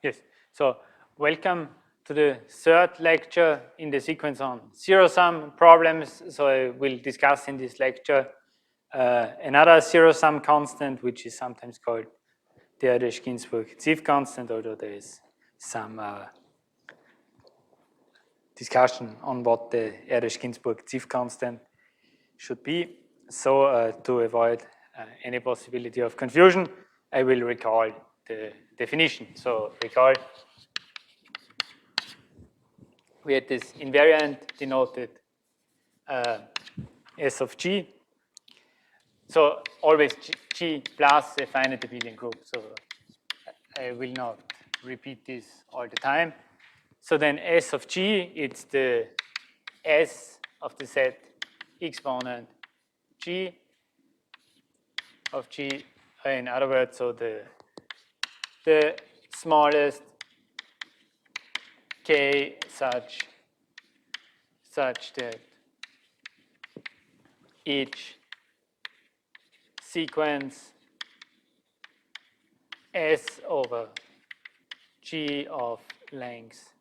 Yes. So welcome to the third lecture in the sequence on zero-sum problems. So I will discuss in this lecture another zero-sum constant, which is sometimes called the Ginzburg Sieve constant, although there is some discussion on what the Ginzburg Sieve constant should be. So to avoid any possibility of confusion, I will recall the definition. So recall, we had this invariant denoted S of G. So always G plus a finite abelian group. So I will not repeat this all the time. So then S of G, it's the S of the set exponent G of G. In other words, so the smallest K such that each sequence S over G of length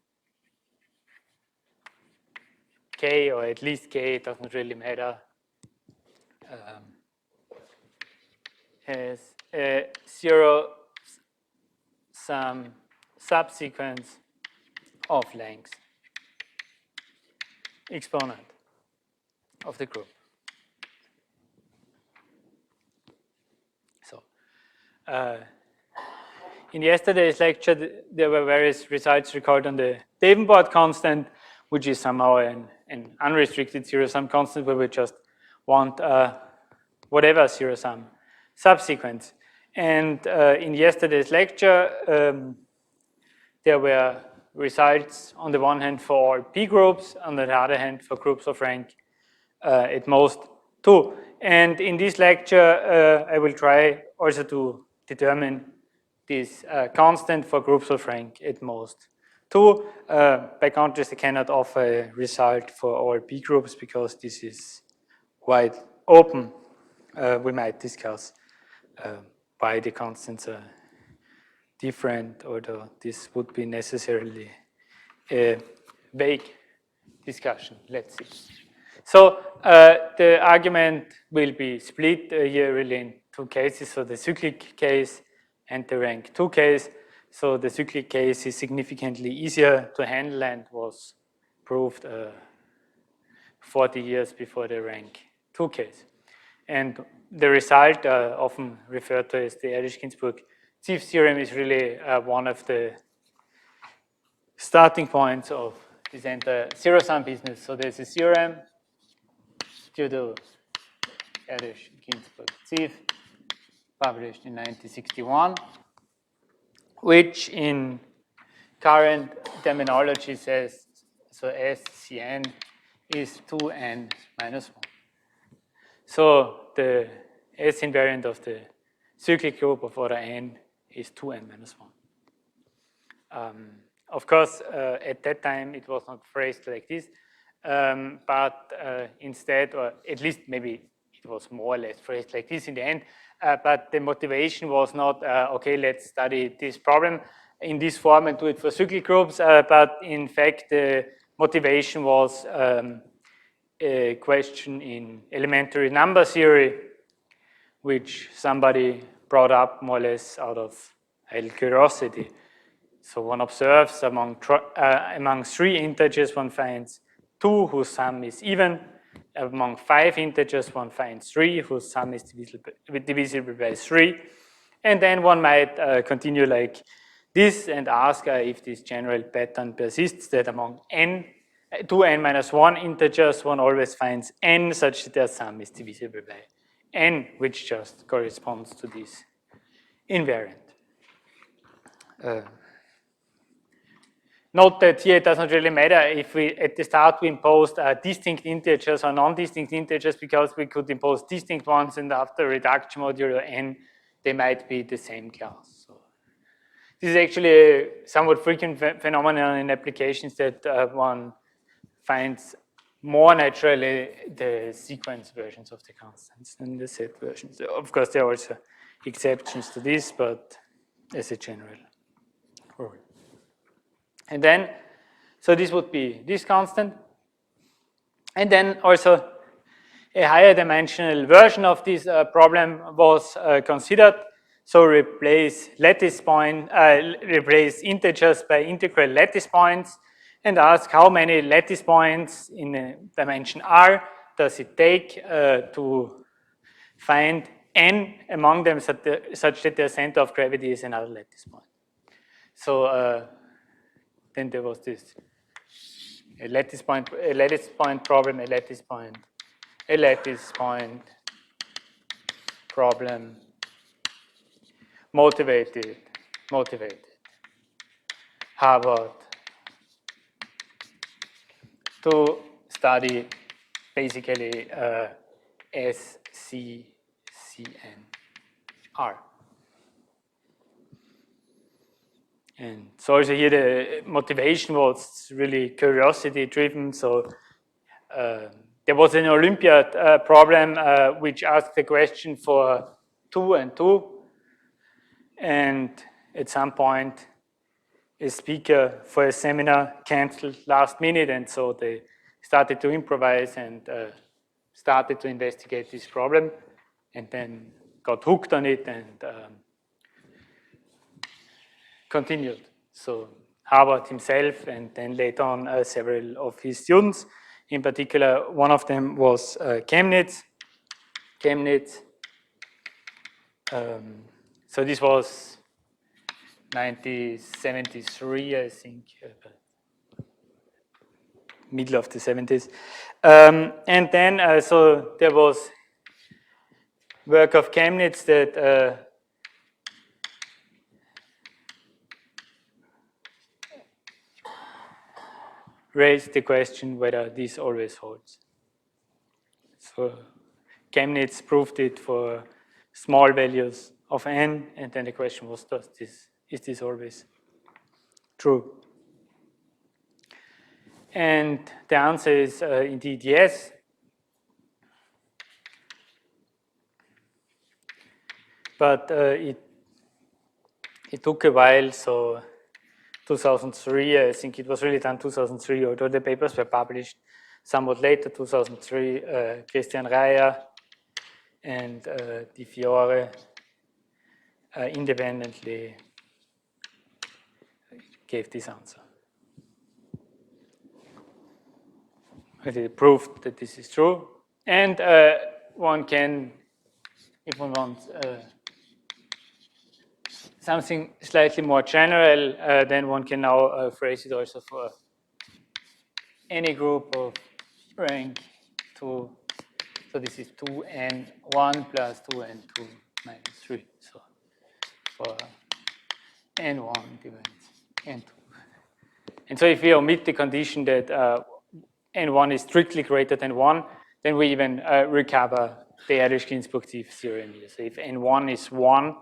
K, or at least K, it doesn't really matter, has a zero-sum subsequence of length exponent of the group. So in yesterday's lecture, there were various results recorded on the Davenport constant, which is somehow an unrestricted zero-sum constant where we just want whatever zero-sum subsequence. And in yesterday's lecture, there were results on the one hand for all P groups, on the other hand for groups of rank at most 2. And in this lecture, I will try also to determine this constant for groups of rank at most 2. By contrast, I cannot offer a result for all P groups because this is wide open. We might discuss why the constants are different, although this would be necessarily a vague discussion. Let's see. So the argument will be split here really in two cases. So the cyclic case and the rank 2 case. So the cyclic case is significantly easier to handle and was proved 40 years before the rank 2 case. And the result, often referred to as the Ginzburg Sieve theorem, is really one of the starting points of this entire zero-sum business. So there's a theorem due to Ginzburg Sieve, published in 1961, which in current terminology says, so SCN is 2n minus 1. So the S invariant of the cyclic group of order n is 2n minus 1. Of course, at that time, it was not phrased like this, but instead, or at least maybe it was more or less phrased like this in the end, but the motivation was not, okay, let's study this problem in this form and do it for cyclic groups, but in fact, the motivation was a question in elementary number theory, which somebody brought up more or less out of idle curiosity. So one observes among 3 integers, one finds 2 whose sum is even. Among 5 integers, one finds 3 whose sum is divisible by 3. And then one might continue like this and ask if this general pattern persists, that among 2n minus 1 integers, one always finds n such that their sum is divisible by n, which just corresponds to this invariant. Note that here it does not really matter if we, at the start, we imposed distinct integers or non-distinct integers, because we could impose distinct ones, and after reduction modulo n, they might be the same class. So this is actually a somewhat frequent phenomenon in applications that one finds more naturally the sequence versions of the constants than the set versions. Of course, there are also exceptions to this, but as a general rule. And then, so this would be this constant. And then also a higher dimensional version of this problem was considered. So replace integers by integral lattice points and ask how many lattice points in a dimension R does it take to find n among them such that their center of gravity is another lattice point. So then there was this a lattice point problem, a lattice point problem, motivated Harvard to study basically SCCNR. And so also here the motivation was really curiosity driven. So there was an Olympiad problem which asked the question for 2 and 2. And at some point, a speaker for a seminar canceled last minute, and so they started to improvise and started to investigate this problem, and then got hooked on it and continued. So Harvard himself, and then later on several of his students. In particular, one of them was Kennitz. So this was 1973, I think, middle of the 70s. And then, so there was work of Kennitz that raised the question whether this always holds. So Kennitz proved it for small values of n, and then the question was, is this always true? And the answer is indeed yes. But it took a while, so 2003, I think it was really done 2003, although the papers were published somewhat later, 2003, Christian Reyer and Di Fiore independently gave this answer. It proved that this is true. And one can, if one wants something slightly more general, then one can now phrase it also for any group of rank 2. So this is 2n1 plus 2n2 minus 3. So for n1 divides n2. And so if we omit the condition that n1 is strictly greater than 1, then we even recover the Erdos-Ginzburg theorem here. So if n1 is 1,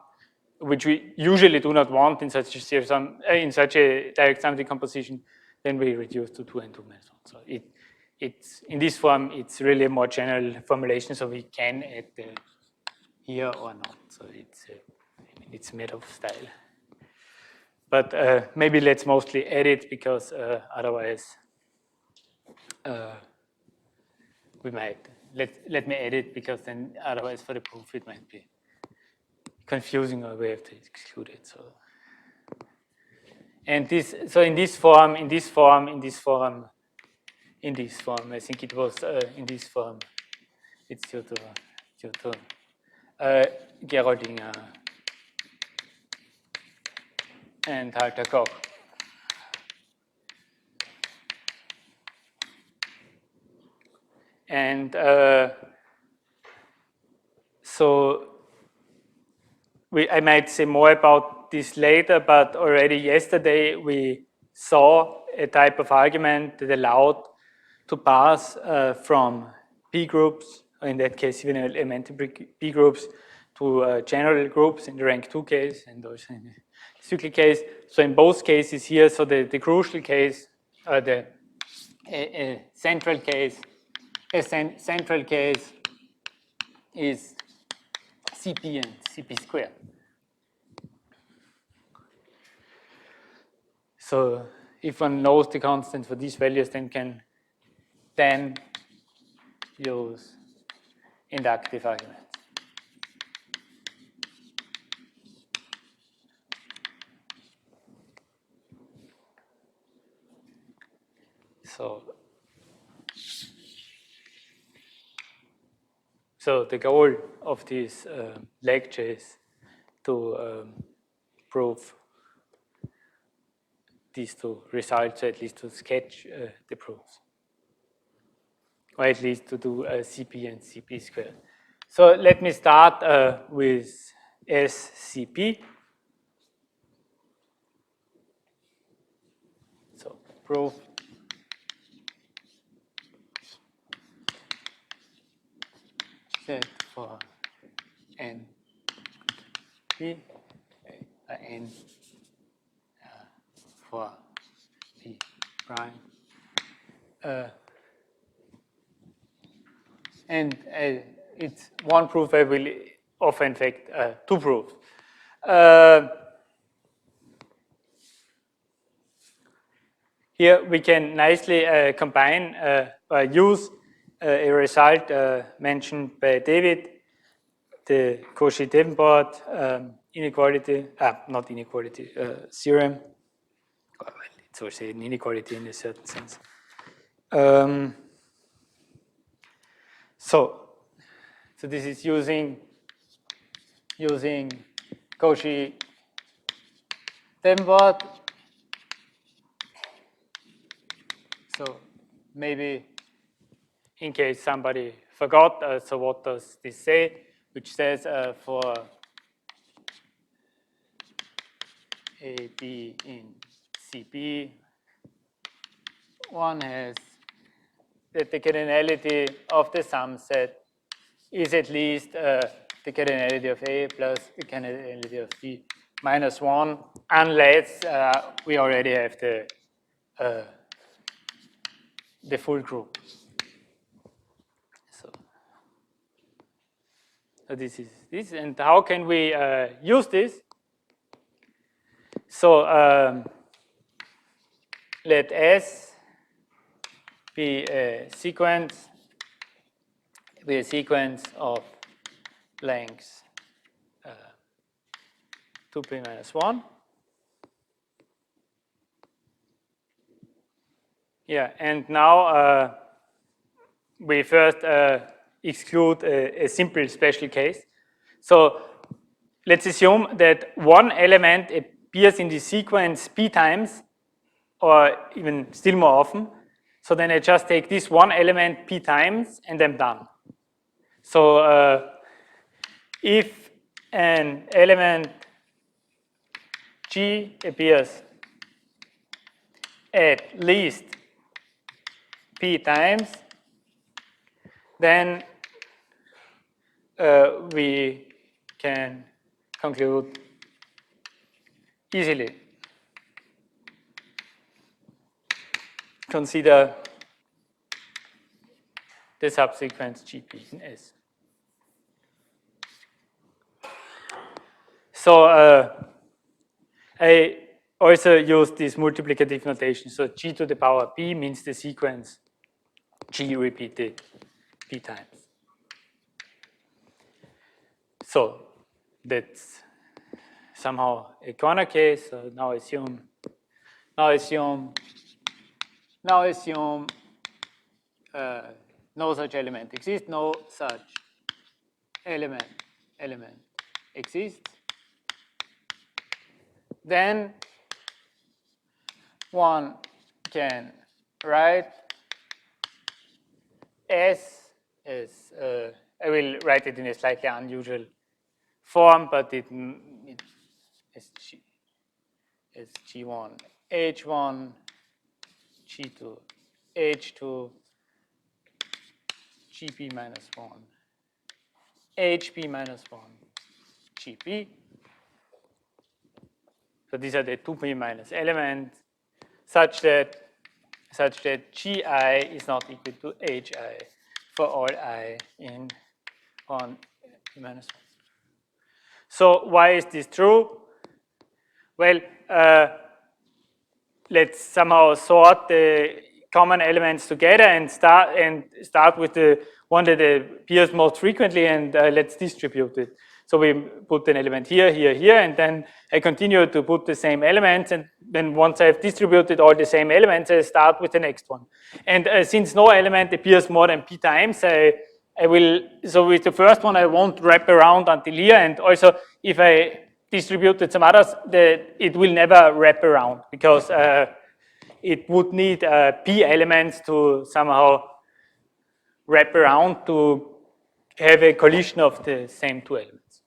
which we usually do not want in such a direct sum decomposition, then we reduce to 2 and 2 minus 1. So it's in this form, it's really a more general formulation, so we can add the here or not. So it's made of style. But maybe let's mostly add it, because otherwise we might let me add it, because then otherwise for the proof it might be confusing, or we have to exclude it. So, and this, so in this form, I think it was in this form, it's due to Geroldinger and Halter Koch. And so I might say more about this later, but already yesterday we saw a type of argument that allowed to pass from P groups, or in that case even elementary P groups, to general groups in the rank 2 case and also in the cyclic case. So in both cases here, so the crucial case, the central case is Cp and Cp squared. So if one knows the constant for these values, then can use inductive arguments. So the goal of this lecture is to prove these two results, or at least to sketch the proofs, or at least to do CP and CP squared. So let me start with SCP. So proof that for n p n for p prime, and it's one proof. I will offer, in fact, two proofs. Here we can nicely combine or use a result mentioned by David, the Cauchy-Davenport inequality, not inequality, theorem. Well, it's also an inequality in a certain sense. So this is using Cauchy-Davenport. So maybe in case somebody forgot, so what does this say? Which says for A, B in CP, one has that the cardinality of the sum set is at least the cardinality of A plus the cardinality of B minus 1, unless we already have the full group. So this is this, and how can we use this? So let S be a sequence of length 2p minus 1. Yeah, and now we first exclude a simple special case. So let's assume that one element appears in the sequence p times, or even still more often. So then I just take this one element p times, and I'm done. So if an element G appears at least p times, then we can conclude easily. Consider the subsequence GP in S. So I also use this multiplicative notation. So G to the power P means the sequence G repeated P times. So that's somehow a corner case. So now assume no such element exists. No such element exists. Then one can write S as I will write it in a slightly unusual form, but it is G1 H1 G2 H2 GP minus 1 HP minus 1 GP. So these are the 2p minus elements, such that GI is not equal to HI for all I in 1 p minus 1. So why is this true? Well, let's somehow sort the common elements together and start with the one that appears most frequently, and let's distribute it. So we put an element here, here, here, and then I continue to put the same elements, and then once I've distributed all the same elements, I start with the next one. And since no element appears more than p times, I will, so with the first one, I won't wrap around until here, and also if I distributed some others, it will never wrap around, because it would need p elements to somehow wrap around to have a collision of the same two elements.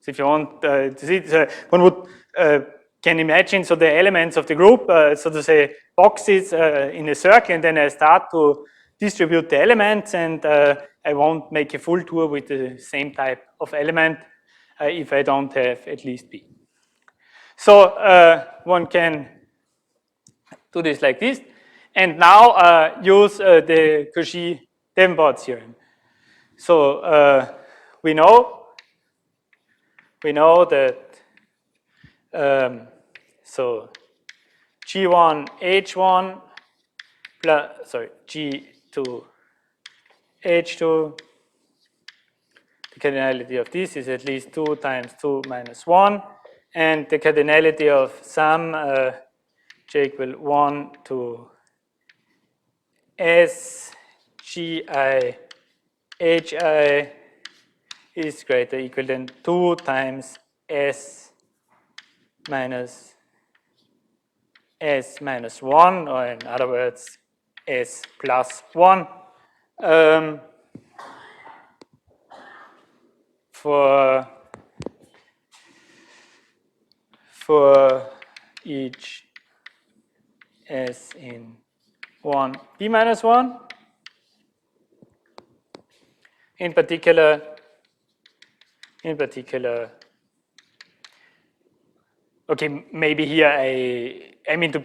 So if you want to see, one would can imagine, so the elements of the group, so to say, boxes in a circle, and then I start to distribute the elements, and I won't make a full tour with the same type of element if I don't have at least p. So one can do this like this, and now use the Cauchy-Davenport theorem. So we know that so G1 H1 plus G2 H2, the cardinality of this is at least 2 times 2 minus 1, and the cardinality of sum J equal 1 to S Gi Hi is greater or equal than 2 times S minus 1, or in other words, S plus 1. For each S in 1 p minus 1. In particular, okay, maybe here I mean to,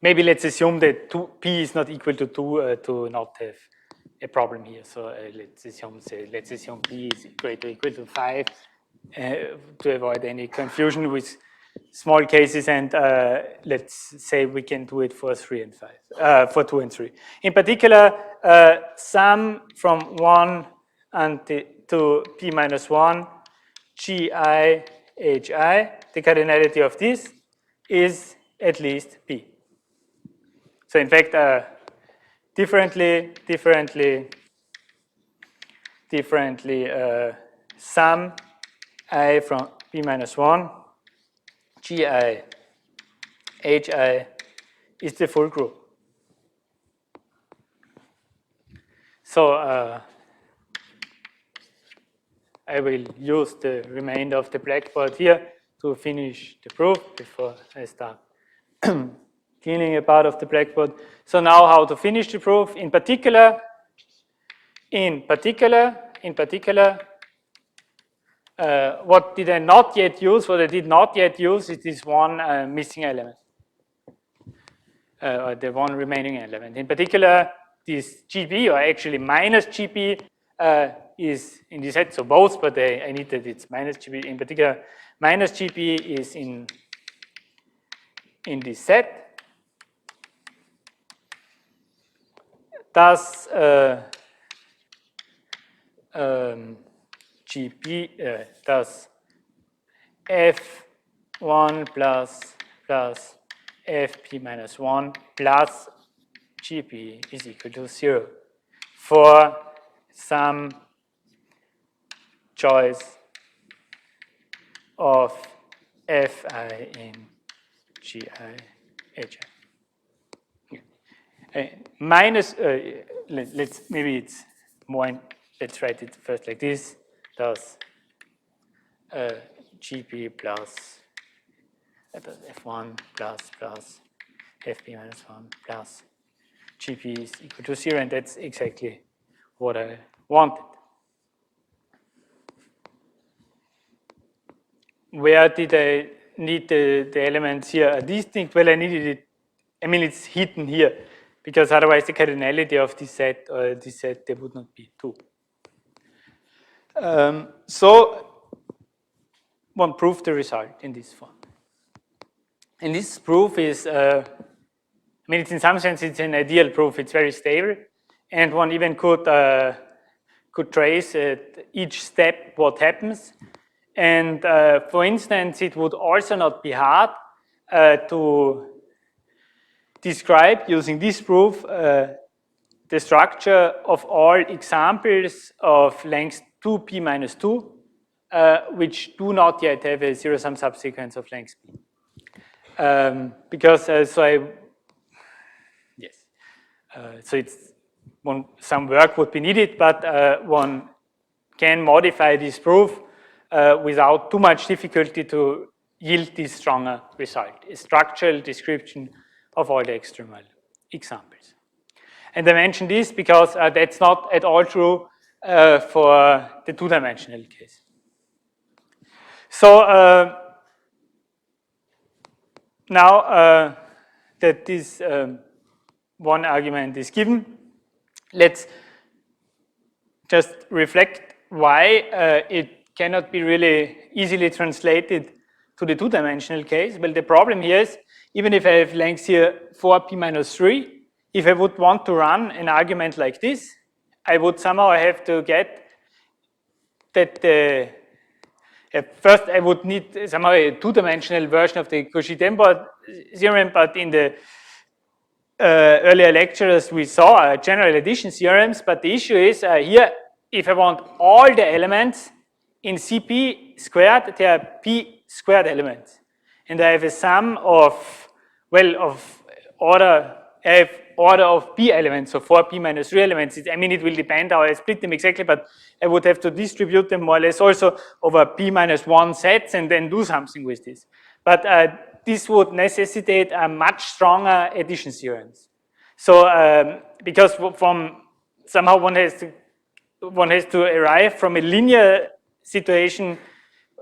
maybe let's assume that p is not equal to 2 to not have a problem here. So let's assume p is greater or equal to 5 to avoid any confusion with small cases, and let's say we can do it for 3 and 5, for 2 and 3. In particular, sum from 1 to p minus 1, Gi Hi, the cardinality of this is at least p. So in fact, differently, sum I from p minus 1, Gi Hi is the full group. So I will use the remainder of the blackboard here to finish the proof before I start cleaning a part of the blackboard. So now how to finish the proof. In particular, what did I not yet use? What I did not yet use is this one missing element, or the one remaining element. In particular, this GP, or actually minus GP, is in this set, so both, but I need that it's minus GP. In particular, minus GP is in this set. Thus, GP, thus F1 plus Fp minus 1 plus GP is equal to 0 for some choice of Fi in Gi Hi. Minus, let's, maybe it's more, let's write it first like this, thus GP plus F1 plus Fp minus 1 plus GP is equal to 0, and that's exactly what I wanted. Where did I need the elements here? Are these things? Well, I needed it, I mean, it's hidden here, because otherwise the cardinality of this set, or this set, there would not be 2. So one proved the result in this form. And this proof is, I mean, it's in some sense it's an ideal proof. It's very stable, and one even could trace at each step what happens. And for instance, it would also not be hard to describe using this proof the structure of all examples of length 2p minus 2, which do not yet have a zero-sum subsequence of length p. Because so it's some work would be needed, but one can modify this proof without too much difficulty to yield this stronger result, a structural description of all the external examples. And I mention this because that's not at all true for the two-dimensional case. So now that this one argument is given, let's just reflect why it cannot be really easily translated to the two-dimensional case. Well, the problem here is, even if I have length here 4p minus 3, if I would want to run an argument like this, I would somehow have to get that first I would need somehow a two-dimensional version of the Cauchy-Temport theorem, but in the earlier lectures we saw general addition theorems, but the issue is here, if I want all the elements in Cp squared, there are p squared elements. And I have a sum of, well, of order, I have order of p elements, so 4p minus 3 elements. I mean, it will depend how I split them exactly, but I would have to distribute them more or less also over p minus 1 sets and then do something with this. But this would necessitate a much stronger addition theorems. So because from somehow one has to arrive from a linear situation,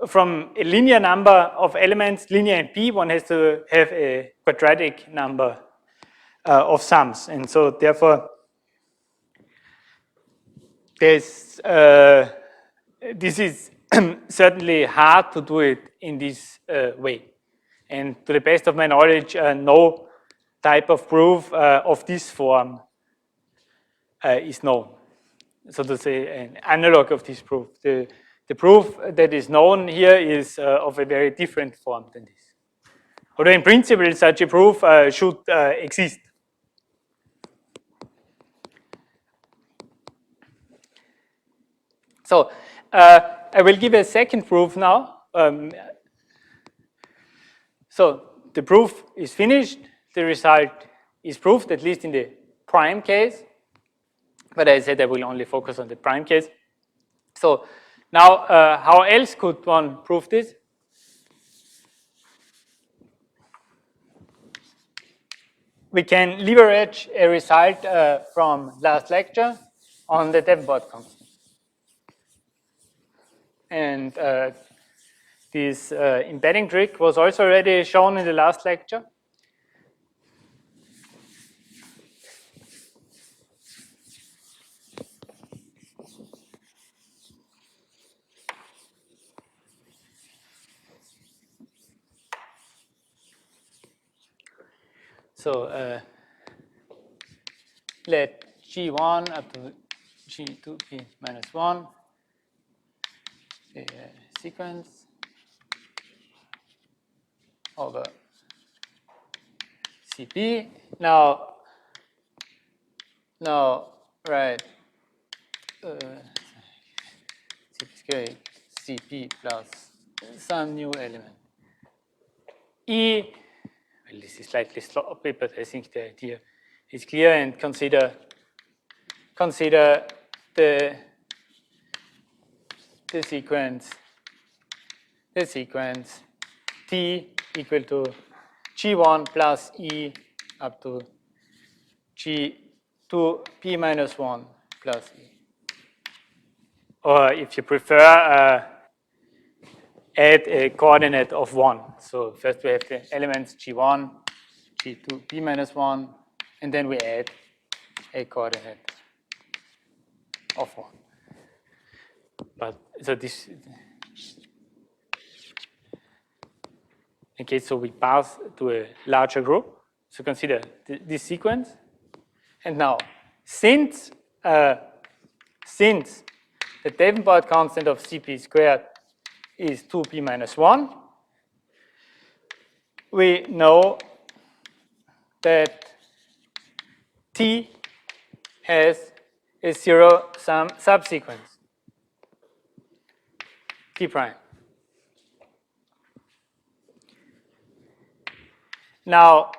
from a linear number of elements, linear in P, one has to have a quadratic number of sums. And so therefore, this is certainly hard to do it in this way. And to the best of my knowledge, no type of proof of this form is known. So to say, an analog of this proof. The proof that is known here is of a very different form than this. Although in principle, such a proof should exist. So I will give a second proof now. So the proof is finished. The result is proved, at least in the prime case. But as I said, I will only focus on the prime case. So now, how else could one prove this? We can leverage a result from last lecture on the Davenport constant. And this embedding trick was also already shown in the last lecture. So let G1 up to G2p minus 1 the sequence over Cp. Now write Cp plus some new element. E, well, this is slightly sloppy, but I think the idea is clear, and consider the sequence T equal to G1 plus E up to G2p minus 1 plus E. Or if you prefer, add a coordinate of 1. So first we have the elements G1, G2p minus 1, and then we add a coordinate of 1. But so this, Okay, so we pass to a larger group. So consider this sequence. And now, since the Davenport constant of Cp squared is 2p minus 1, we know that T has a zero-sum subsequence, T prime. Now,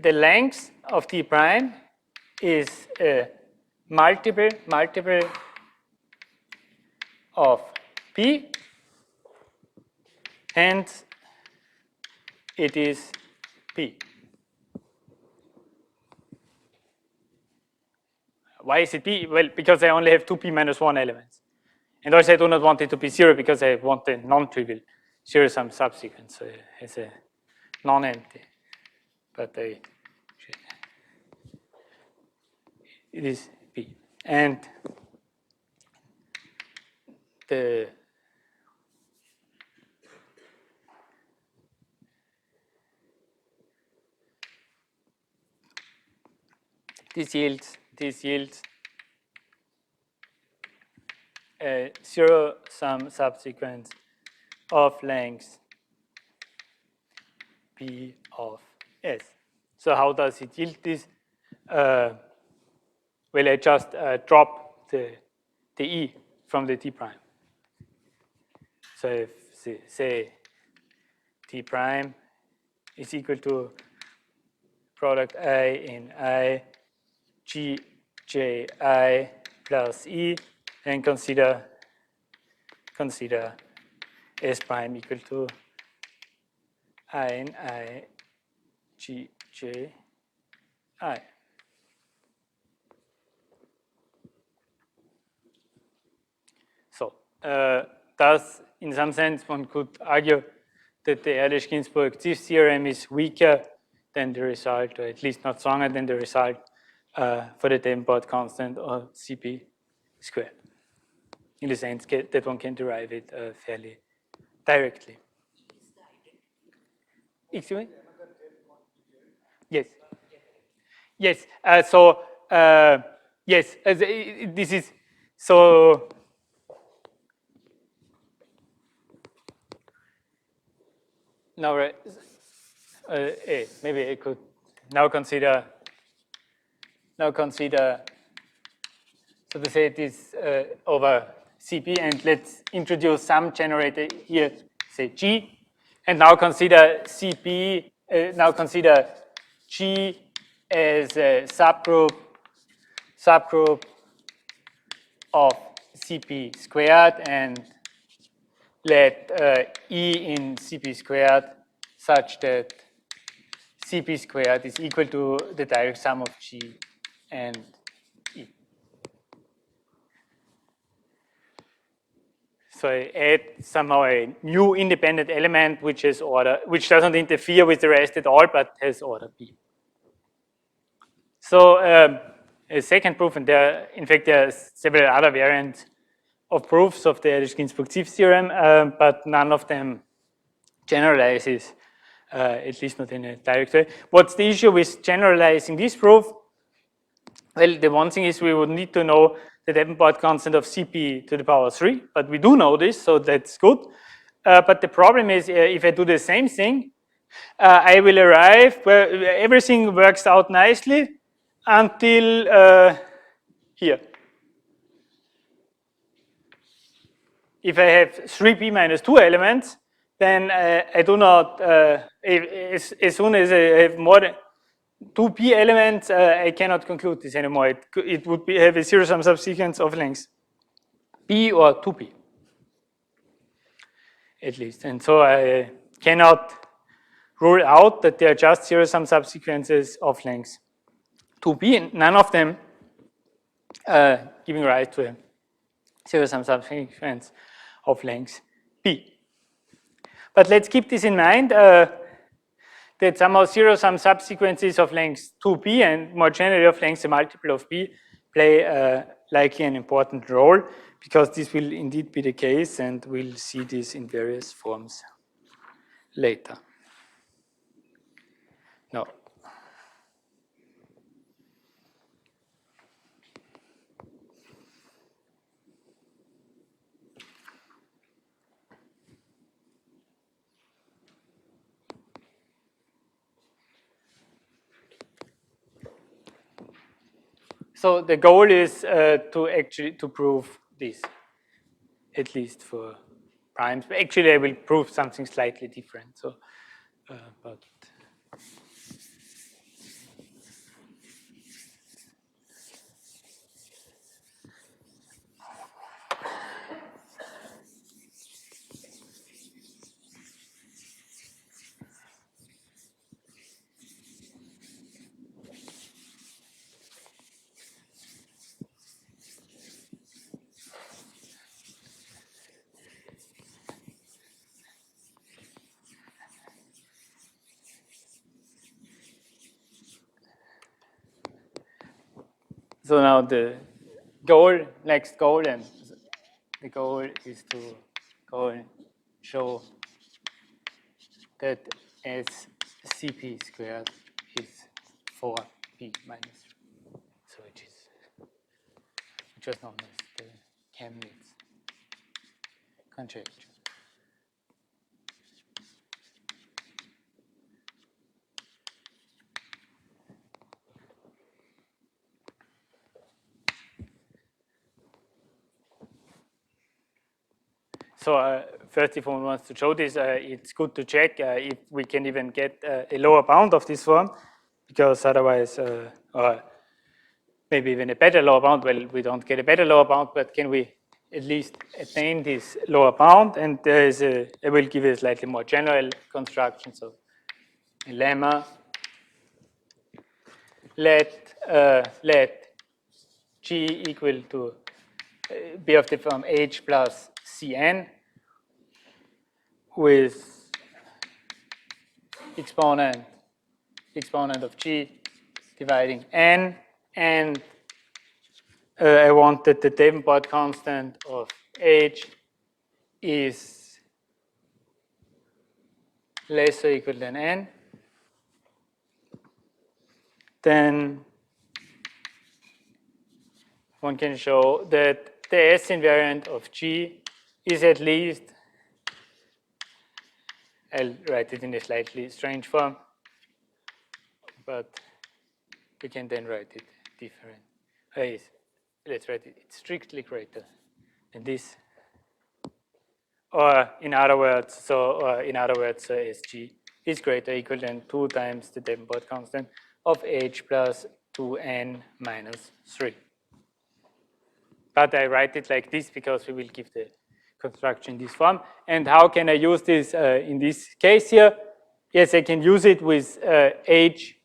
the length of T prime is a multiple of P, hence it is P. Why is it P? Well, because I only have 2p minus 1 elements. And also I do not want it to be 0 because I want a non-trivial zero-sum subsequence. So it's a non-empty. But it is P. And this yields a zero-sum subsequence of length P of S. So how does it yield this? Well, I just drop the E from the T prime. So if say T prime is equal to product I in I G J I plus E, and consider S prime equal to I in I G J I. So thus, in some sense, one could argue that the Erdos-Ginzburg theorem is weaker than the result, or at least not stronger than the result for the Davenport constant or Cp squared. In the sense that one can derive it fairly directly. Excuse me? Yes. Yes. Yes. This is so. Now, maybe I could now consider. So to say it is over Cp, and let's introduce some generator here, say G, and now consider Cp. Now consider G as a subgroup of Cp squared, and let E in Cp squared such that Cp squared is equal to the direct sum of G and E. So I add somehow a new independent element which is order, which doesn't interfere with the rest at all, but has order B. So a second proof, and in fact there are several other variants of proofs of the Erdos-Ginzburg theorem, but none of them generalizes, at least not in a direct way. What's the issue with generalizing this proof? Well, the one thing is we would need to know the Davenport constant of Cp to the power 3, but we do know this, so that's good. But the problem is if I do the same thing, I will arrive where everything works out nicely until here. If I have 3p minus 2 elements, then I do not, as soon as I have more than 2p elements, I cannot conclude this anymore. It would have a zero-sum subsequence of length p or 2p, at least. And so I cannot rule out that they are just zero-sum subsequences of length 2p, and none of them giving rise to a zero-sum subsequence of length p. But let's keep this in mind, that somehow zero-sum subsequences of length 2p and more generally of length a multiple of p play likely an important role, because this will indeed be the case, and we'll see this in various forms later. No. So the goal is to prove this, at least for primes. Actually, I will prove something slightly different. So, but so now the next goal, and the goal is to go and show that SCP squared is 4p minus 3. So which was known as the Kennitz conjecture. So first, if one wants to show this, it's good to check if we can even get a lower bound of this form, because otherwise, or maybe even a better lower bound. Well, we don't get a better lower bound, but can we at least attain this lower bound? And there is I will give a slightly more general construction. So a lemma, let G equal to be of the form H plus Cn with exponent of G dividing n, and I want that the Davenport constant of H is less or equal than n. Then one can show that the S invariant of G is at least, I'll write it in a slightly strange form, but we can then write it different. Let's write it, it's strictly greater than this. Or in other words, SG is greater or equal than 2 times the Davenport constant of H plus 2n minus 3. But I write it like this because we will give the construction in this form. And how can I use this in this case here? Yes, I can use it with H,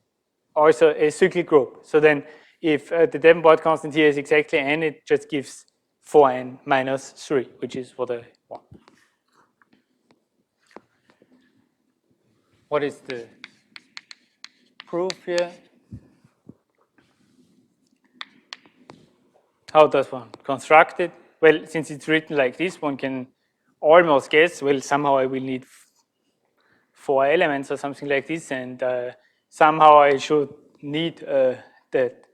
also a cyclic group. So then if the Davenport constant here is exactly n, it just gives 4n minus 3, which is what I want. What is the proof here? How does one construct it? Well, since it's written like this, one can almost guess, well, somehow I will need 4 elements or something like this, and somehow I should need that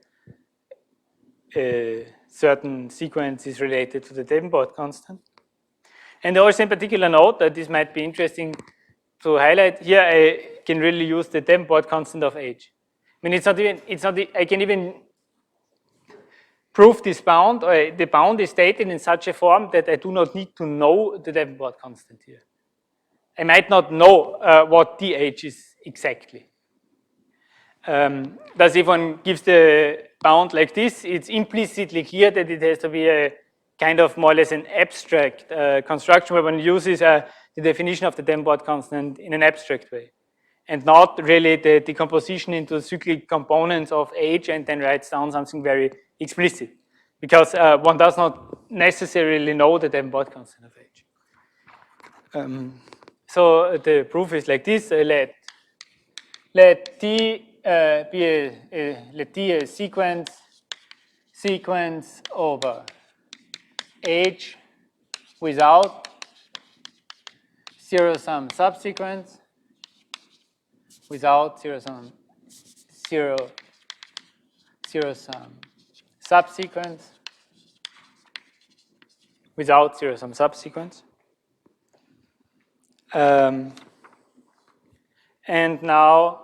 a certain sequence is related to the Davenport constant. And also in particular note that this might be interesting to highlight. Here I can really use the Davenport constant of H. I mean, I can even prove this bound, or the bound is stated in such a form that I do not need to know the Davenport constant here. I might not know what dH is exactly. Thus, if one gives the bound like this, it's implicitly clear that it has to be a kind of more or less an abstract construction where one uses the definition of the Davenport constant in an abstract way, and not really the decomposition into cyclic components of H and then writes down something very explicit, because one does not necessarily know the Davenport constant of H. So the proof is like this. Let T let T a sequence over H without zero-sum subsequence, without zero-sum zero-sum subsequence without zero-sum subsequence. And now,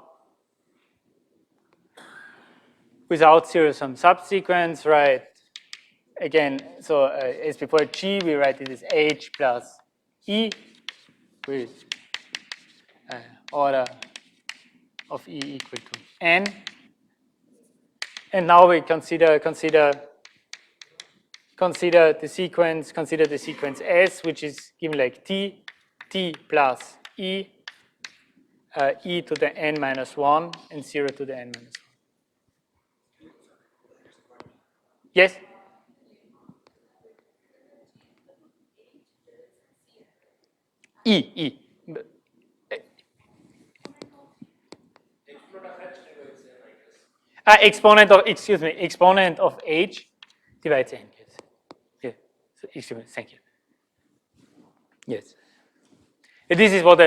without zero-sum subsequence, right? Again, so as before, G, we write it as H plus E with order of E equal to N. And now we consider the sequence S, which is given like T plus E, E to the N minus 1 and 0 to the N minus 1. Yes? E. Exponent of H divides N. Yes. Yeah. So, thank you. Yes. This is what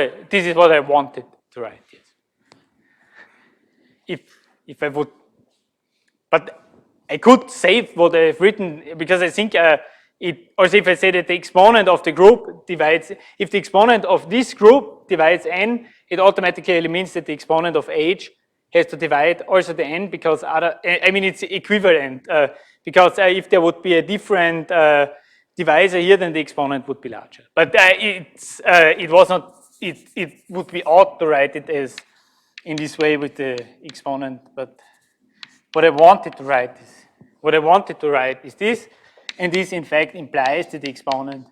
I wanted to write. Yes. If I would, but I could save what I've written because I think also if I say that the exponent of the group divides, if the exponent of this group divides N, it automatically means that the exponent of H has to divide also the N because it's equivalent because if there would be a different divisor here, then the exponent would be larger. But it was not. It would be odd to write it as in this way with the exponent. But what I wanted to write is this, and this in fact implies that the exponent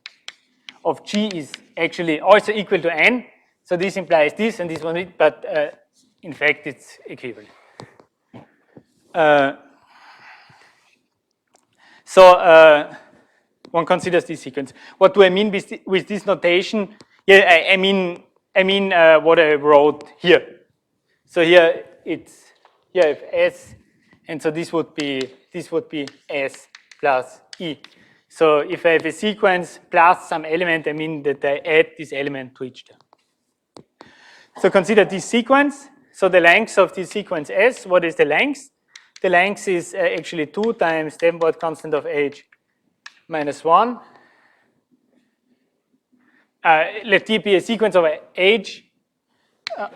of G is actually also equal to N. So this implies this and this one, but in fact it's equivalent. So one considers this sequence. What do I mean with this notation? Yeah, I mean what I wrote here. So here it's here I have S, and so this would be S plus E. So if I have a sequence plus some element, I mean that I add this element to each term. So consider this sequence. So the length of this sequence S, what is the length? The length is actually 2 times Davenport constant of H minus 1. Let T be a sequence of H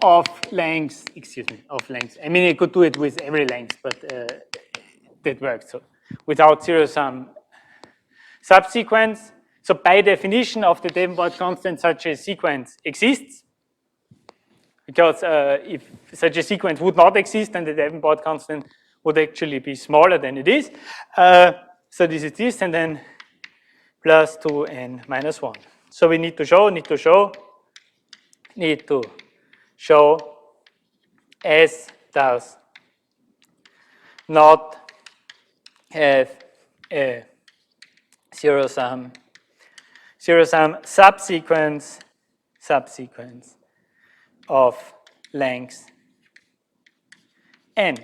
of length, I mean, I could do it with every length, but that works. So without zero-sum subsequence. So by definition of the Davenport constant, such a sequence exists. Because if such a sequence would not exist, then the Davenport constant would actually be smaller than it is. So this is this, and then plus 2n minus 1. So we need to show S does not have a zero-sum subsequence of length n.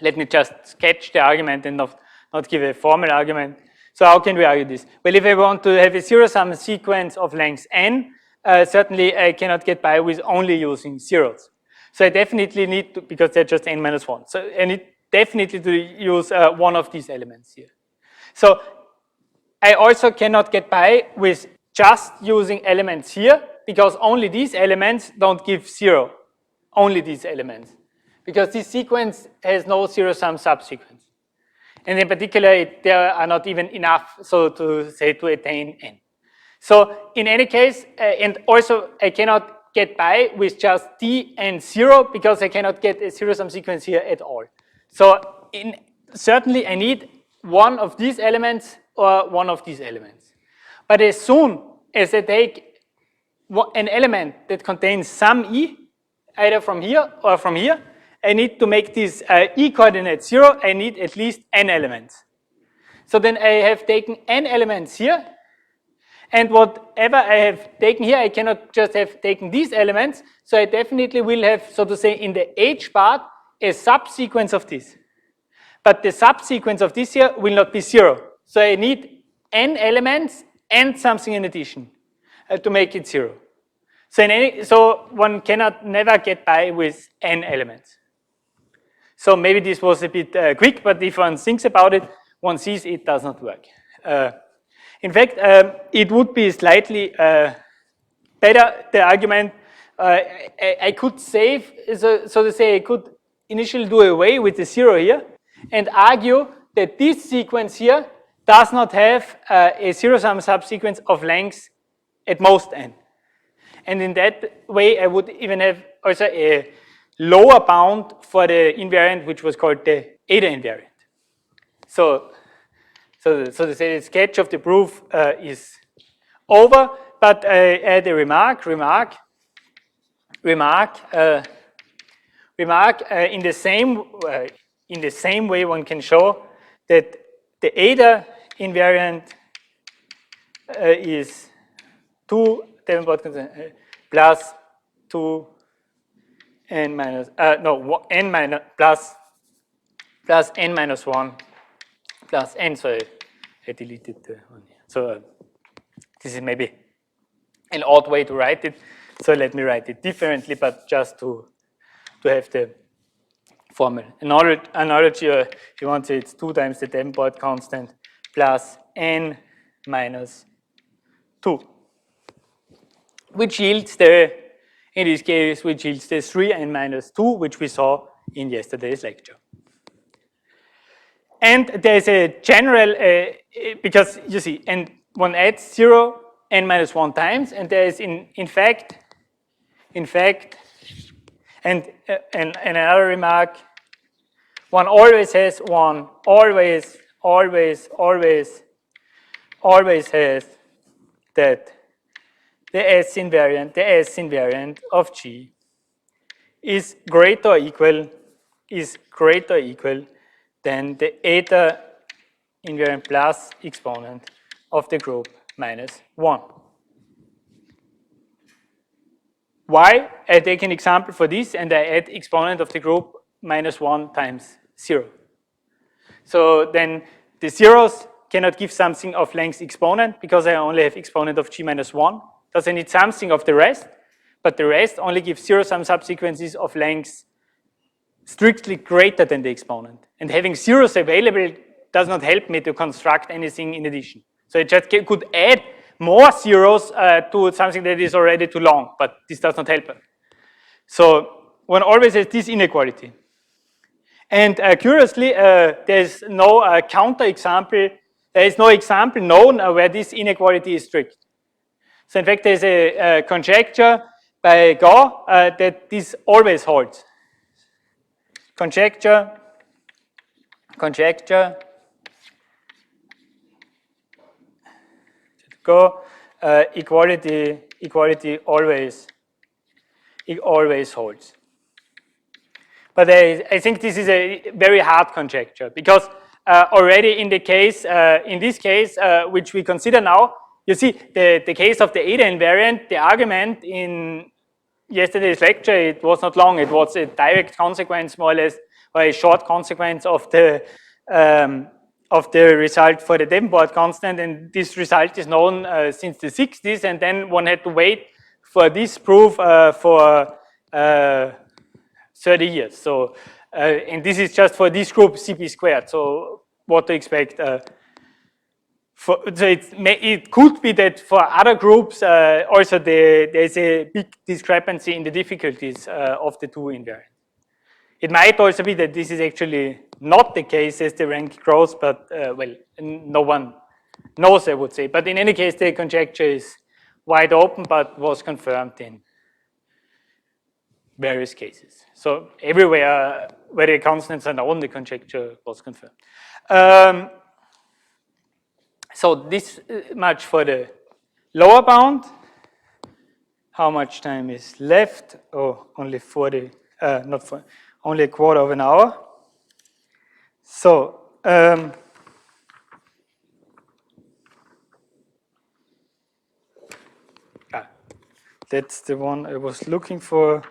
Let me just sketch the argument and not give a formal argument. So how can we argue this? Well, if I want to have a zero-sum sequence of length n, certainly I cannot get by with only using zeros. So I definitely need to, because they're just n minus 1. So I need definitely to use one of these elements here. So I also cannot get by with just using elements here, because only these elements don't give 0. Only these elements. Because this sequence has no zero-sum subsequence. And in particular, there are not even enough, so to say, to attain n. So in any case, and also I cannot get by with just t and 0, because I cannot get a zero-sum sequence here at all. So certainly I need one of these elements or one of these elements. But as soon as I take an element that contains some e, either from here or from here, I need to make this e coordinate 0, I need at least n elements. So then I have taken n elements here, and whatever I have taken here, I cannot just have taken these elements, so I definitely will have, so to say, in the h part, a subsequence of this. But the subsequence of this here will not be 0. So I need n elements and something in addition to make it 0. So one cannot never get by with n elements. So maybe this was a bit quick, but if one thinks about it, one sees it does not work. In fact, it would be slightly better, the argument. I could save, so to say, I could initially do away with the 0 here and argue that this sequence here does not have a zero-sum subsequence of length at most n. And in that way, I would even have also a lower bound for the invariant, which was called the eta invariant. So to say the sketch of the proof is over, but I add a remark in the same way one can show that the eta invariant is 2 plus 2 n minus n minus plus n minus 1 plus n. So I deleted the one here. So this is maybe an odd way to write it. So let me write it differently, but just to have the formal analogy. If you want to, it's 2 times the Davenport constant plus n minus 2, which yields in this case, which yields the 3n minus 2, which we saw in yesterday's lecture. And there's a general, because you see, and one adds 0 n minus 1 times, and there is in fact, and another remark, one always has has that the S invariant of G is greater or equal than the eta invariant plus exponent of the group minus 1. Why? I take an example for this and I add exponent of the group minus 1 times 0. So then the zeros cannot give something of length exponent because I only have exponent of G minus 1. Thus I need something of the rest, but the rest only gives zero-sum subsequences of length strictly greater than the exponent. And having zeros available does not help me to construct anything in addition. So I just could add more zeros to something that is already too long, but this does not help. So one always has this inequality. And curiously, there's no counter example, there is no example known where this inequality is strict. So in fact, there's a conjecture by Gao that this always holds. Conjecture, Go, equality always holds. But I think this is a very hard conjecture because already in this case, which we consider now, you see the case of the eta invariant, the argument in yesterday's lecture, it was not long, it was a direct consequence more or less, or a short consequence of the result for the Davenport constant, and this result is known since the 60s, and then one had to wait for this proof for 30 years. So, and this is just for this group CP squared. So, what to expect? So it could be that for other groups also there's a big discrepancy in the difficulties of the two invariants. It might also be that this is actually not the case as the rank grows, but well, no one knows, I would say. But in any case, the conjecture is wide open, but was confirmed in various cases. So everywhere where the constants are known, the conjecture was confirmed. So this much for the lower bound. How much time is left? Oh, only 40, not 40, only a quarter of an hour. So, that's the one I was looking for.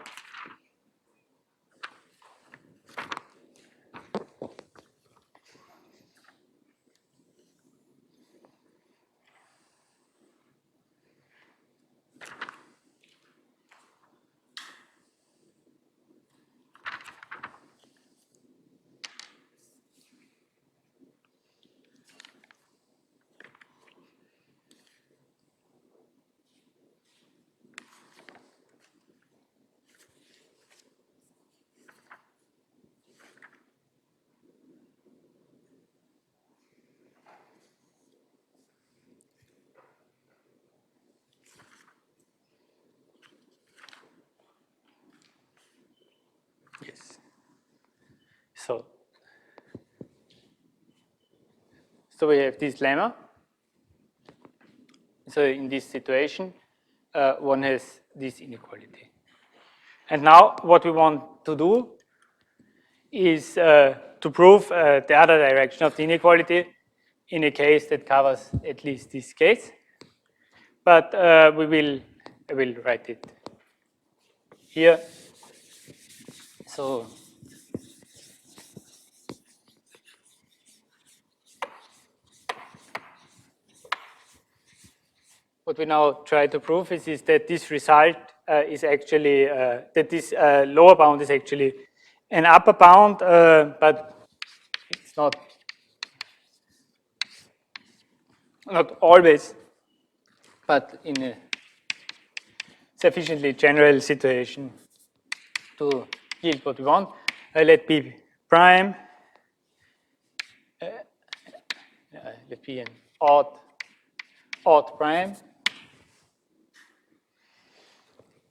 Yes. So we have this lemma. So in this situation, one has this inequality. And now what we want to do is to prove the other direction of the inequality in a case that covers at least this case. But I will write it here. So what we now try to prove is that this result is actually, that this lower bound is actually an upper bound, but it's not always, but in a sufficiently general situation to yield what we want. Let B prime, let B an odd prime,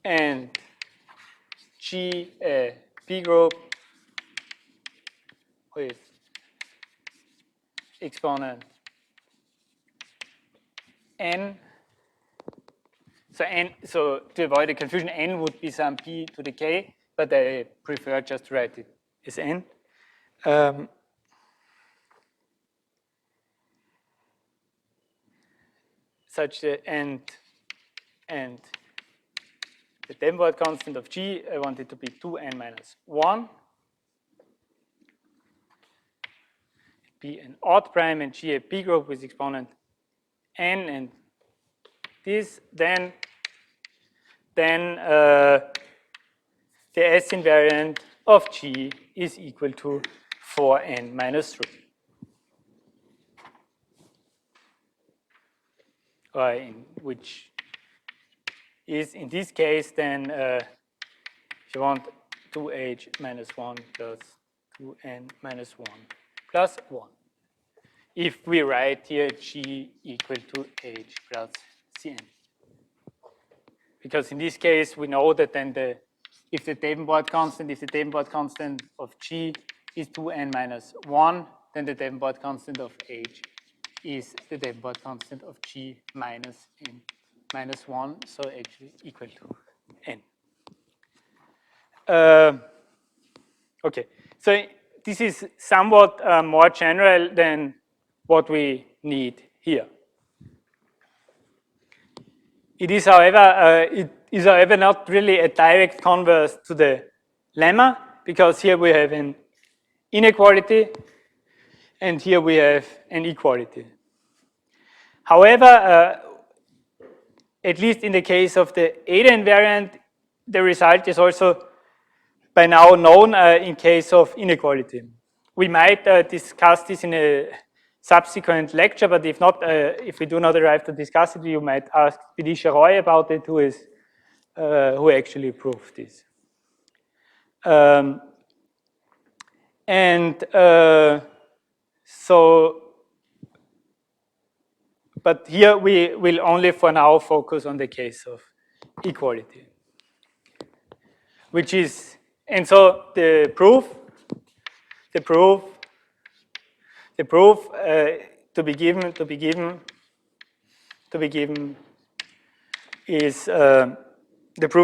and G a P group with exponent n. So to avoid the confusion, n would be some p to the k, but I prefer just to write it as n. Such that and the Davenport constant of G, I want it to be 2n minus 1. Be an odd prime and G a P group with exponent n, and this then the S invariant of G is equal to 4n minus 3. Which is in this case then, if you want 2h minus 1 plus 2n minus 1 plus 1. If we write here G equal to h plus Cn. Because in this case, we know that then if the Davenport constant of G is 2n minus 1, then the Davenport constant of h is the Davenport constant of G minus n minus 1, so actually equal to n. Okay, so this is somewhat more general than what we need here. It is, however, not really a direct converse to the lemma, because here we have an inequality, and here we have an equality. However, at least in the case of the eta invariant, the result is also by now known in case of inequality. We might discuss this in a subsequent lecture, but if not, if we do not arrive to discuss it, you might ask Bidisha Roy about it, who actually proved this. But here we will only for now focus on the case of equality, which is, and so the proof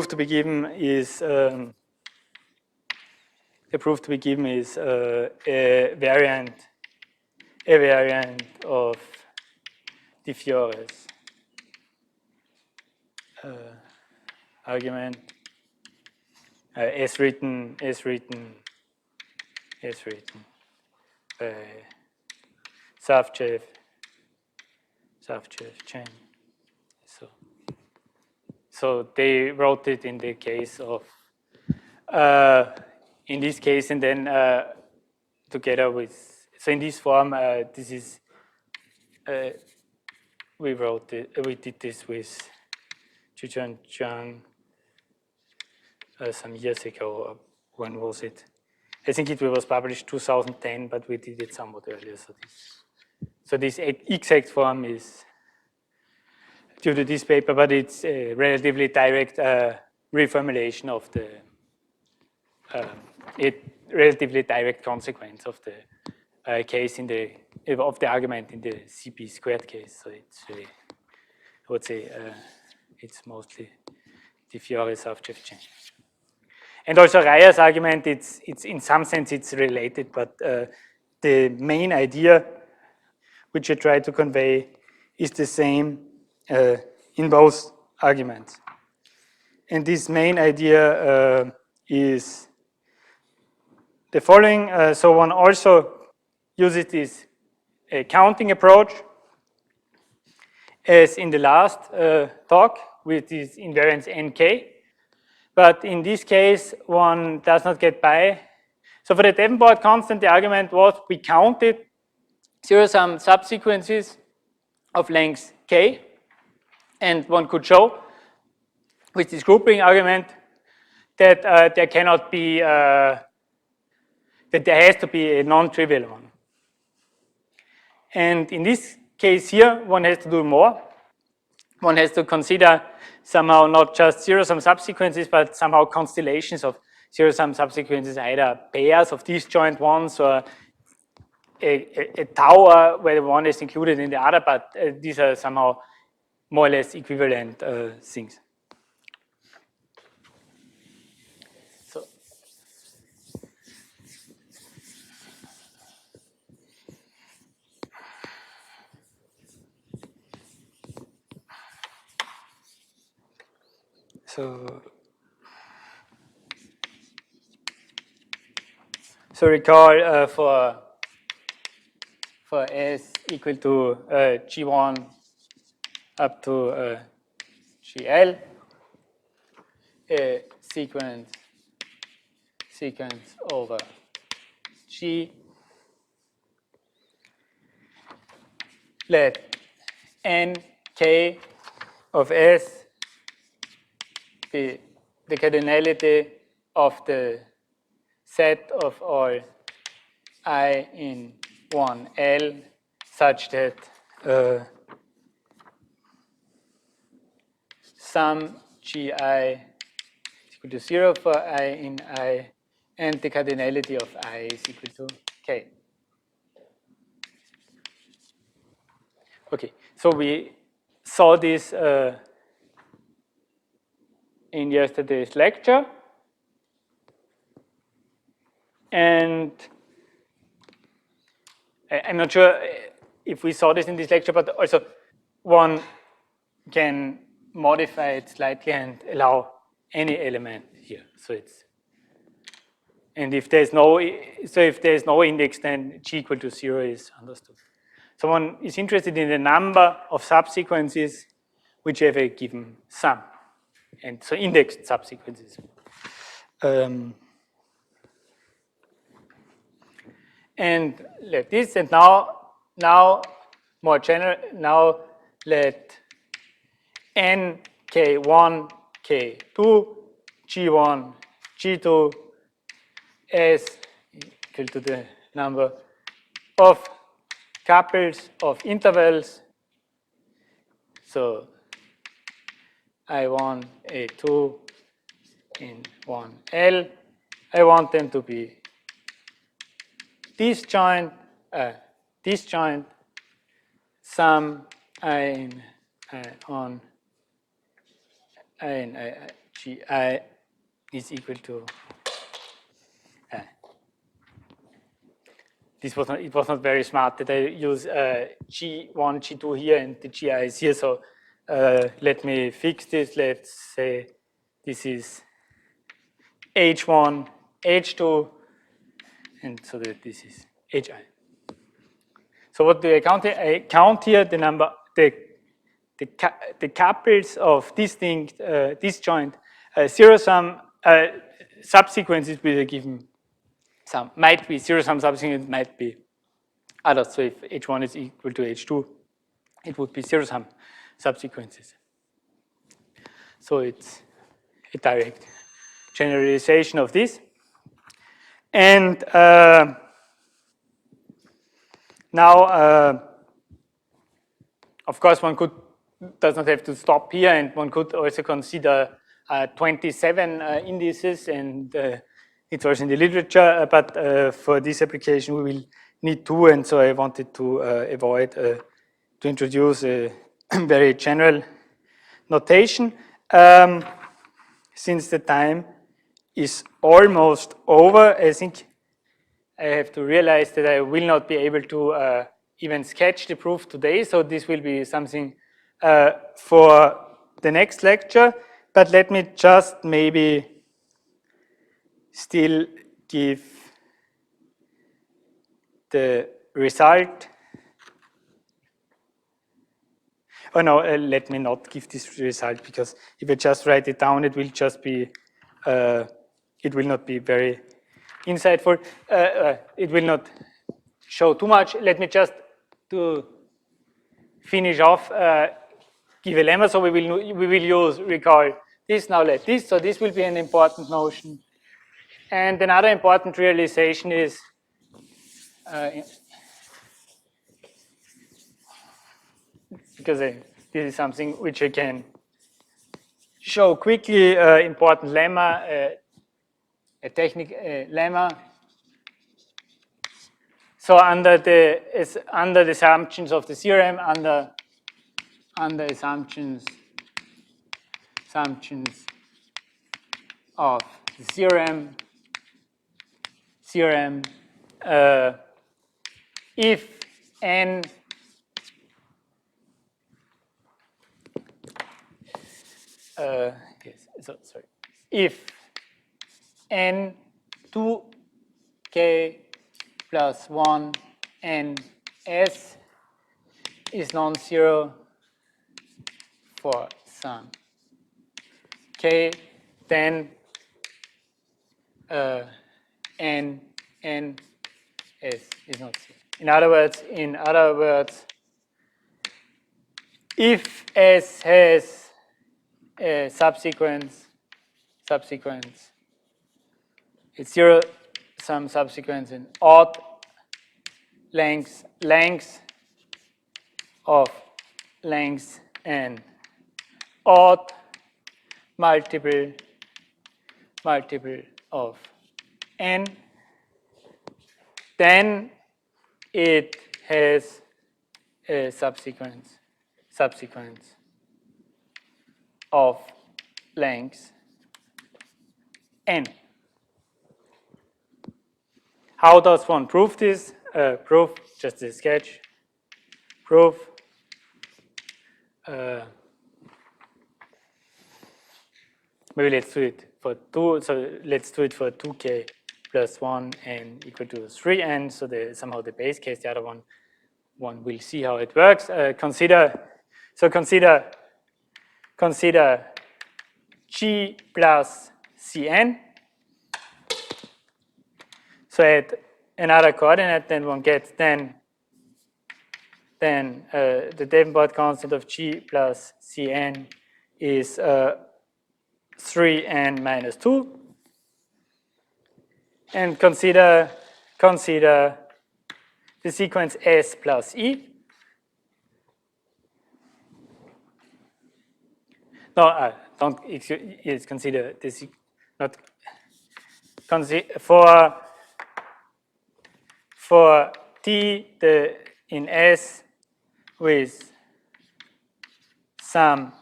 to be given is a variant of de Fior's argument as written by Savchev, Chen. So they wrote it in the case of, in this case, and then together with, so in this form, this is, we did this with Chuchan Zhang some years ago. When was it? I think it was published 2010, but we did it somewhat earlier. So this exact form is due to this paper, but it's a relatively direct reformulation of the a relatively direct consequence of the case of the argument in the CP squared case. So it's really, I would say, it's mostly the Fiore-Savchev chain. And also Raya's argument, it's in some sense it's related, but the main idea which I try to convey is the same in both arguments. And this main idea is the following. So one also uses this counting approach as in the last talk with this invariance nk. But in this case, one does not get by. So for the Davenport constant, the argument was we counted zero-sum subsequences of length k, and one could show with this grouping argument that there cannot be, that there has to be a non-trivial one. And in this case here, one has to do more. One has to consider somehow not just zero-sum subsequences, but somehow constellations of zero-sum subsequences, either pairs of disjoint ones or a tower where one is included in the other, but these are somehow more or less equivalent things. So recall for S equal to G1 up to GL, a sequence over G. Let nk of S be the cardinality of the set of all I in 1L such that sum Gi is equal to 0 for I in I, and the cardinality of I is equal to K. Okay, so we saw this in yesterday's lecture. And I'm not sure if we saw this in this lecture, but also one can modify it slightly and allow any element here. So it's, and if there's no, index, then G equal to 0 is understood. So one is interested in the number of subsequences which have a given sum, and so indexed subsequences. And let this, and now more general, now let n k1, k2, g1, g2, s equal to the number of couples of intervals. So I1, A2 in 1L, I want them to be disjoint, sum I in on I in Gi is equal to it was not very smart that I use G1, G2 here and the Gi is here. So let me fix this. Let's say this is H1, H2, and so that this is Hi. So what do I count here? I count here the number, the couples of distinct disjoint zero-sum subsequences with a given sum. Might be zero-sum subsequences, might be others. So if H1 is equal to H2, it would be zero-sum subsequences. So it's a direct generalization of this. And now, of course, one does not have to stop here, and one could also consider 27 indices, and It's also in the literature, but for this application we will need two, and so I wanted to avoid to introduce a very general notation. Since the time is almost over, I think I have to realize that I will not be able to even sketch the proof today, so this will be something for the next lecture. But let me just maybe still give the result. Oh no, let me not give this result, because if I just write it down, it will just be, it will not be very insightful. It will not show too much. Let me just to finish off, give a lemma. So we will recall this now. Let this. So this will be an important notion. And another important realization is because this is something which I can show quickly. Important lemma, a technique lemma. So under the assumptions of the theorem, under assumptions of the theorem, if n if n 2k plus 1 n s is non-zero for some k, then n s is not zero. In other words, if S has a subsequence, it's zero, some subsequence in odd length of length n, odd multiple of n, then it has a subsequence of length n. How does one prove this? Proof, just a sketch. Proof. Maybe let's do it for 2. So let's do it for 2k plus 1 n equal to 3n. So somehow the base case, the other one will see how it works. Consider g plus cn. So add another coordinate, then one gets the Davenport constant of g plus cn is 3n minus 2. And consider the sequence S plus E. No, don't yes, consider this. Not for t in S with some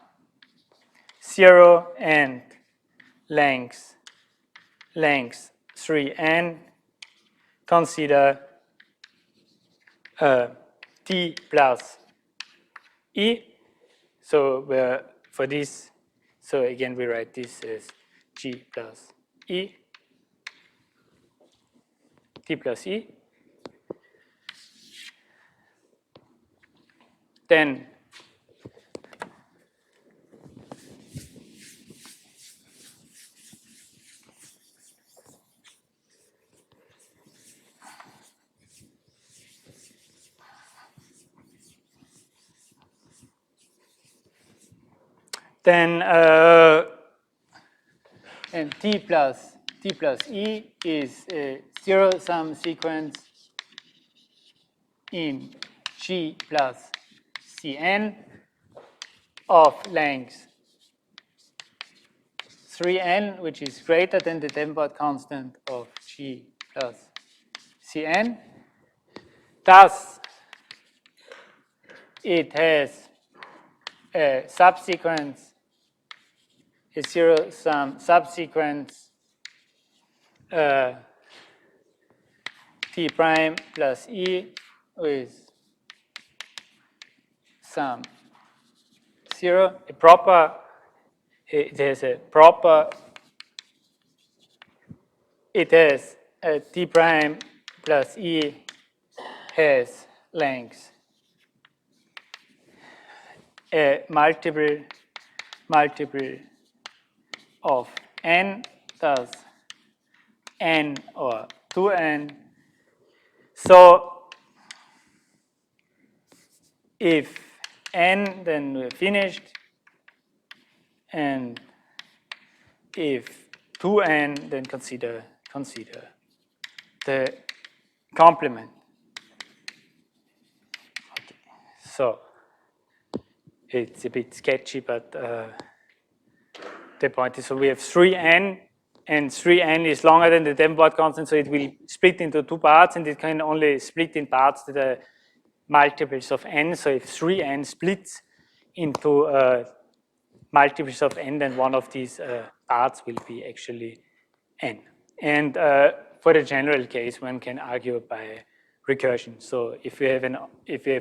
0 and length 3n, consider t plus e. So for this, so again we write this as g plus e, t plus e. Then and t plus e is a zero-sum sequence in g plus cn of length 3n, which is greater than the Davenport constant of G plus Cn. Thus, it has a subsequence, a zero-sum subsequence T prime plus E with sum 0. A proper, it has a proper, it has a T prime plus E has length a multiple of n, thus n or 2n. So if n, then we're finished, and if 2n, then consider the complement. Okay. So it's a bit sketchy, but the point is, so we have 3n, and 3n is longer than the Davenport constant, so it will split into two parts, and it can only split in parts that are multiples of n. So if 3n splits into multiples of n, then one of these parts will be actually n. And for the general case, one can argue by recursion. So if you have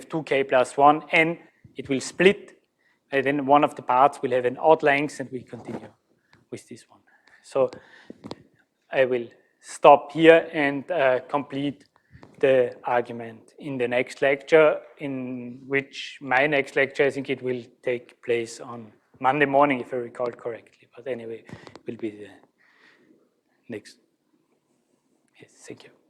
2k plus 1 n, it will split, and then one of the parts will have an odd length, and we continue with this one. So I will stop here and complete the argument in the next lecture, in which my next lecture, I think it will take place on Monday morning, if I recall correctly. But anyway, it will be the next. Yes, thank you.